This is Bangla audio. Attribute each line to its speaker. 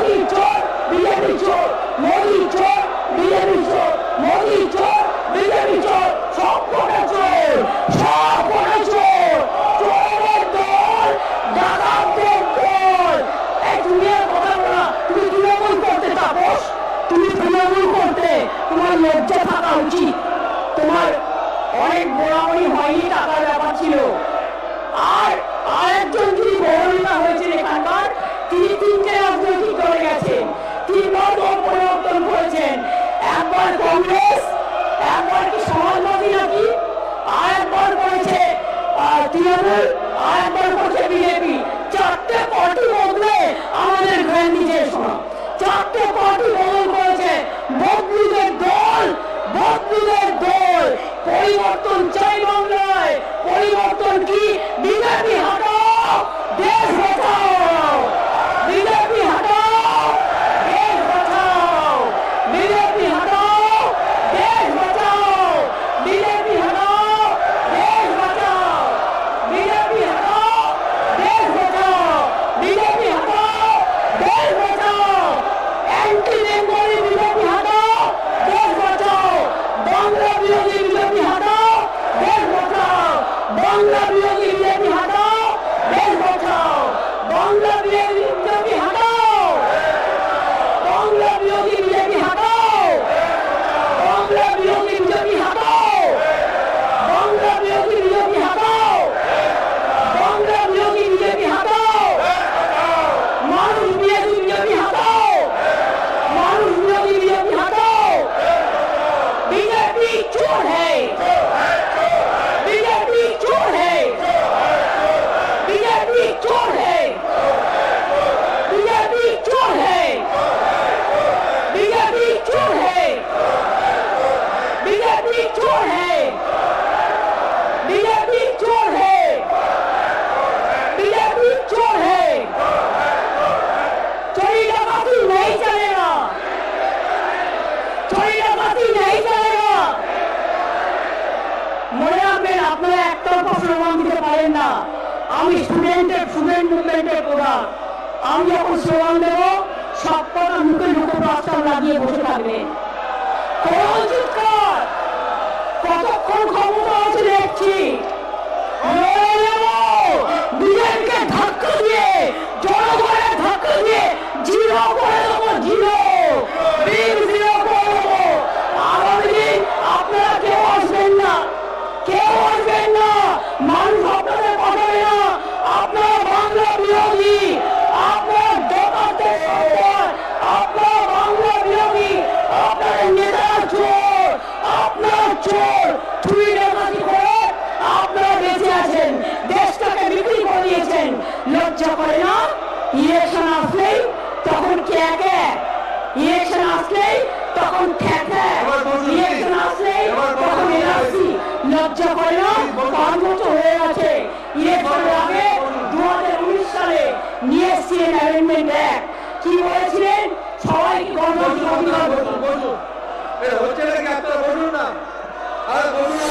Speaker 1: মোদি চোর বিজেপি চোর, মোদি চোর বিজেপি চোর, মোদি চোর বিজেপি চোর, সব কটা চোর, সব কটা চোর, চোরের দল, ডাকাতদের দল। এই তুমি আর কথা বলা, তুমি তৃণমূল করতে তাপস, তুমি তৃণমূল করতে তোমার লজ্জা থাকা উচিত। তোমার অনেক বড়াবড়ি হয়নি, টাকার ব্যাপার ছিল। আর আরেকজন যিনি বড় হয়েছেন এখানকার, তিনি তিনটে রাজনৈতিক দলে গেছেন, তিনবার দল পরিবর্তন করেছেন। একবার কংগ্রেস, একবার কি সমাজবাদী নাকি, আর একবার করেছে তৃণমূল, আর একবার করেছে বিজেপি। চারটে পার্টি বদলে আমাদের গান্ধীজির শোনা, চারটে পার্টি বদল করেছে। বদলুদের দল, বদলুদের দল। পরিবর্তন চাই বাংলায়, পরিবর্তন কি? বিজেপি হটাও, দেশ বাঁচাও, বিজেপি হটাও, দেশ বাঁচাও, বিজেপি হটাও, দেশ বাঁচাও, বিজেপি হটাও, দেশ বাঁচাও, বিজেপি হটাও, দেশ বাঁচাও, বিজেপি হটাও, দেশ বাঁচাও, অ্যান্টি বেঙ্গলি বিজেপি হটাও, দেশ বাঁচাও, বাংলা বিরোধী বিজেপি হটাও, দেশ বাঁচাও, বাংলা বিরোধী বিজেপি হটাও, দেশ বাঁচাও, বাংলা বিরোধী বিজেপি হটাও, বাংলা বিরোধী বিজেপি হটাও, বাংলা বিরোধী বিজেপি হটাও, বাংলা বিরোধী বিজেপি হটাও, বাংলা বিরোধী বিজেপি হটাও, মানুষ বিরোধী বিজেপি হটাও, মানুষ বিরোধী বিজেপি হটাও। बीजेपी चोर है, बीजेपी चोर है, बीजेपी चोर है, बीजेपी चोर है, बीजेपी चोर है, बीजेपी चोर है, बीजेपी चोर है, बीजेपी चोर है। चोरी डकैती नहीं चलेगा, चोरी डकैती नहीं चलेगा। মনে রাখবেন, আপনারা একতরফা স্লোগান দিতে পারেন না। আমি স্টুডেন্ট মুভমেন্টের প্রধান, আমি যখন স্লোগান দেব সব কটা মুখে মুখে প্রস্তাব লাগিয়ে বসে থাকবেন। কতক্ষণ ক্ষমতা আছে দেখছি, বিজেপিকে ধাক্কা দিয়ে, জনগণের ধাক্কা দিয়ে জিরো করে দেবো, জিরো জিরো করে দেবো। আগামী দিন আপনারা কেউ আসবেন না, কেউ আসবেন না, মানুষ আপনাদের পাঠাবে না। আপনারা বাংলা বিরোধী, আপনার ডাকাতের সরকার, আপনার বাংলা বিরোধী, আপনার নেতারা চোর, আপনার চোর। চুরি ডাকাতি করে আপনারা বেঁচে আছেন, দেশটাকে বিক্রি করে দিয়েছেন। লজ্জা করে না? ইলেকশন আসলেই তখন কে কে, ইলেকশন আসলেই তখন ঠেক, ইলেকশন আসলেই তখন এনআরসি। লজ্জা করে না? 5 বছর হয়ে গেছে। ইলেকশনের আগে 2019 সালে নিয়ে এসেছিলেন অ্যামেন্ডমেন্ট অ্যাক্ট। কি বলেছিলেন? সবাইকে গণতান্ত্রিক অধিকার।
Speaker 2: হচ্ছে নাকি আপনারা বলুন না, আর বলুন না।